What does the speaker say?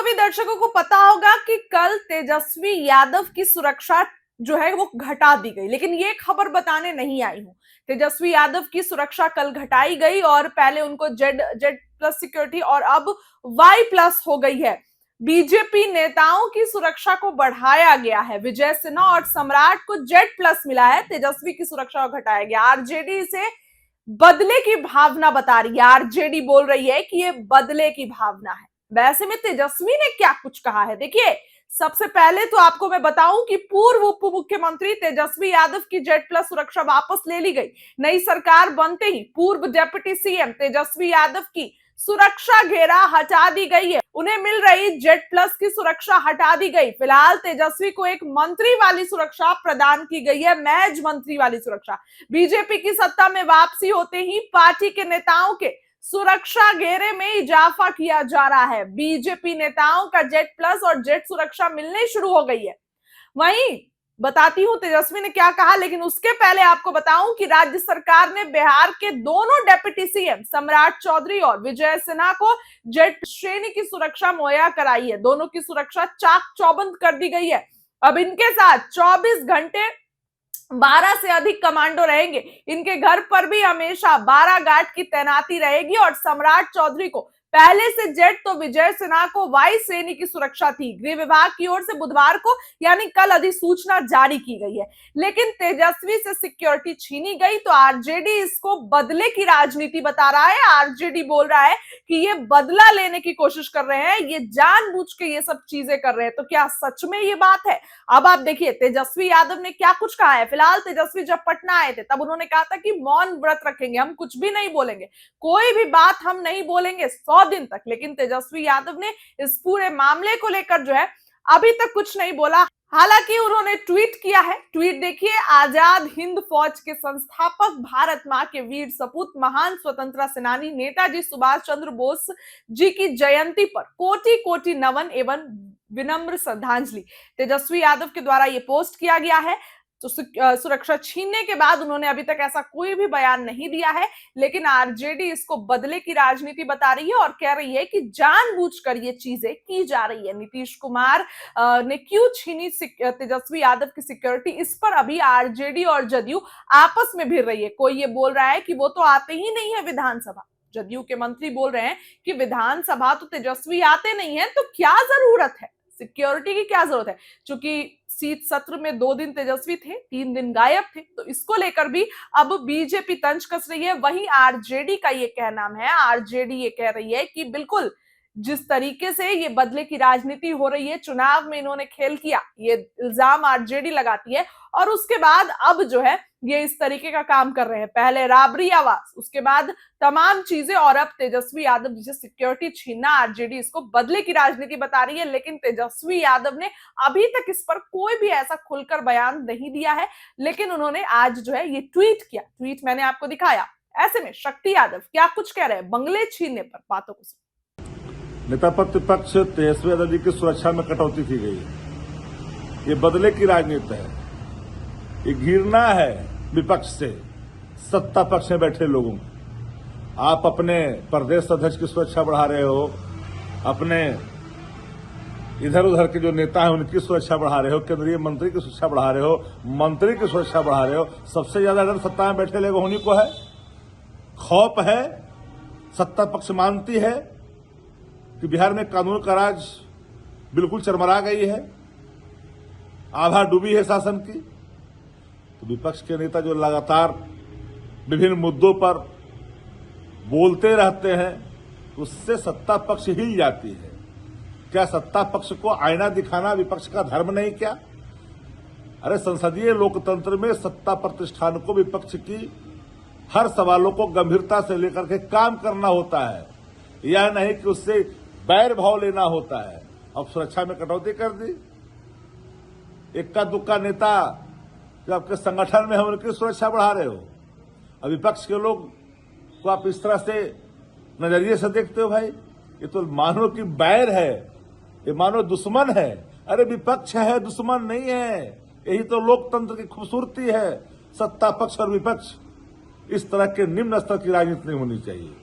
सभी दर्शकों को पता होगा कि कल तेजस्वी यादव की सुरक्षा जो है वो घटा दी गई, लेकिन ये खबर बताने नहीं आई हूं। तेजस्वी यादव की सुरक्षा कल घटाई गई और पहले उनको जेड जेड प्लस सिक्योरिटी और अब वाई प्लस हो गई है। बीजेपी नेताओं की सुरक्षा को बढ़ाया गया है। विजय सिन्हा और सम्राट को जेड प्लस मिला है, तेजस्वी की सुरक्षा को घटाया गया। आरजेडी इसे बदले की भावना बता रही है। आरजेडी बोल रही है कि ये बदले की भावना है। वैसे में तेजस्वी ने क्या कुछ कहा है, देखिए। सबसे पहले तो आपको मैं बताऊं कि पूर्व उप मुख्यमंत्री तेजस्वी यादव की जेड प्लस सुरक्षा वापस ले ली गई। नई सरकार बनते ही पूर्व डिप्टी सीएम तेजस्वी यादव की सुरक्षा घेरा हटा दी गई है। उन्हें मिल रही जेड प्लस की सुरक्षा हटा दी गई। फिलहाल तेजस्वी को एक मंत्री वाली सुरक्षा प्रदान की गई है, महज मंत्री वाली सुरक्षा। बीजेपी की सत्ता में वापसी होते ही पार्टी के नेताओं के सुरक्षा घेरे में इजाफा किया जा रहा है। बीजेपी नेताओं का जेड प्लस और जेड सुरक्षा मिलने शुरू हो गई है। वहीं बताती हूं तेजस्वी ने क्या कहा, लेकिन उसके पहले आपको बताऊं कि राज्य सरकार ने बिहार के दोनों डिप्टी सीएम सम्राट चौधरी और विजय सिन्हा को जेड श्रेणी की सुरक्षा मुहैया कराई है। दोनों की सुरक्षा चाक चौबंद कर दी गई है। अब इनके साथ 24 घंटे 12 से अधिक कमांडो रहेंगे। इनके घर पर भी हमेशा 12 गार्ड की तैनाती रहेगी और सम्राट चौधरी को पहले से जेड तो विजय सिन्हा को वाई श्रेणी की सुरक्षा थी। गृह विभाग की ओर से बुधवार को यानी कल अधिसूचना जारी की गई है, लेकिन तेजस्वी से सिक्योरिटी छीनी गई तो आरजेडी इसको बदले की राजनीति बता रहा है। आरजेडी बोल रहा है कि ये बदला लेने की कोशिश कर रहे हैं, ये जानबूझ के ये सब चीजें कर रहे हैं। तो क्या सच में ये बात है? अब आप देखिए तेजस्वी यादव ने क्या कुछ कहा है। फिलहाल तेजस्वी जब पटना आए थे तब उन्होंने कहा था कि मौन व्रत रखेंगे, हम कुछ भी नहीं बोलेंगे, कोई भी बात हम नहीं बोलेंगे 100 दिन तक। लेकिन तेजस्वी यादव ने इस पूरे मामले को लेकर जो है अभी तक कुछ नहीं बोला। हालांकि उन्होंने ट्वीट किया है। ट्वीट देखिए, आजाद हिंद फौज के संस्थापक, भारत मां के वीर सपूत, महान स्वतंत्रता सेनानी नेताजी सुभाष चंद्र बोस जी की जयंती पर कोटि कोटि नमन एवं विनम्र श्रद्धांजलि। तेजस्वी यादव के द्वारा यह पोस्ट किया गया है। तो सुरक्षा छीनने के बाद उन्होंने अभी तक ऐसा कोई भी बयान नहीं दिया है, लेकिन आरजेडी इसको बदले की राजनीति बता रही है और कह रही है कि जानबूझकर ये चीजें की जा रही है। नीतीश कुमार ने क्यों छीनी तेजस्वी यादव की सिक्योरिटी, इस पर अभी आरजेडी और जदयू आपस में भिड़ रही है। कोई ये बोल रहा है कि वो तो आते ही नहीं है विधानसभा। जदयू के मंत्री बोल रहे हैं कि विधानसभा तो तेजस्वी आते नहीं है, तो क्या जरूरत है सिक्योरिटी की, क्या जरूरत है? क्योंकि शीत सत्र में 2 दिन तेजस्वी थे, 3 दिन गायब थे, तो इसको लेकर भी अब बीजेपी तंज कस रही है। वहीं आरजेडी का ये कहना है, आरजेडी ये कह रही है कि बिल्कुल जिस तरीके से ये बदले की राजनीति हो रही है, चुनाव में इन्होंने खेल किया, ये इल्जाम आरजेडी लगाती है। और उसके बाद अब जो है ये इस तरीके का काम कर रहे हैं। पहले राबरी आवास, उसके बाद तमाम चीजें, और अब तेजस्वी यादव जिसे सिक्योरिटी छीनना, आरजेडी इसको बदले की राजनीति बता रही है। लेकिन तेजस्वी यादव ने अभी तक इस पर कोई भी ऐसा खुलकर बयान नहीं दिया है, लेकिन उन्होंने आज जो है ये ट्वीट किया। ट्वीट मैंने आपको दिखाया। ऐसे में शक्ति यादव क्या कुछ कह रहे हैं बंगले छीनने पर, बातों को। नेता प्रतिपक्ष तेजस्वी यादव जी की सुरक्षा में कटौती की गई है। ये बदले की राजनीति है, ये घृणा है विपक्ष से सत्ता पक्ष में बैठे लोगों को। आप अपने प्रदेश अध्यक्ष की सुरक्षा बढ़ा रहे हो, अपने इधर उधर के जो नेता हैं उनकी सुरक्षा बढ़ा रहे हो, केंद्रीय मंत्री की सुरक्षा बढ़ा रहे हो, मंत्री की सुरक्षा बढ़ा रहे हो। सबसे ज्यादा डर सत्ता में बैठे लोग उन्हीं को है, खौफ है। सत्ता पक्ष मानती है कि बिहार में कानून का राज बिल्कुल चरमरा गई है, आभा डूबी है शासन की। तो विपक्ष के नेता जो लगातार विभिन्न मुद्दों पर बोलते रहते हैं, उससे सत्ता पक्ष हिल जाती है। क्या सत्ता पक्ष को आईना दिखाना विपक्ष का धर्म नहीं क्या? अरे संसदीय लोकतंत्र में सत्ता प्रतिष्ठान को विपक्ष की हर सवालों को गंभीरता से लेकर के काम करना होता है, यह नहीं कि उससे बैर भाव लेना होता है। अब सुरक्षा में कटौती कर दी। इक्का दुक्का नेता जो आपके संगठन में है उनकी सुरक्षा बढ़ा रहे हो। अब विपक्ष के लोग को आप इस तरह से नजरिए से देखते हो, भाई ये तो मानो कि बैर है, ये मानो दुश्मन है। अरे विपक्ष है, दुश्मन नहीं है। यही तो लोकतंत्र की खूबसूरती है। सत्ता पक्ष और विपक्ष इस तरह के निम्न स्तर की राजनीति नहीं होनी चाहिए।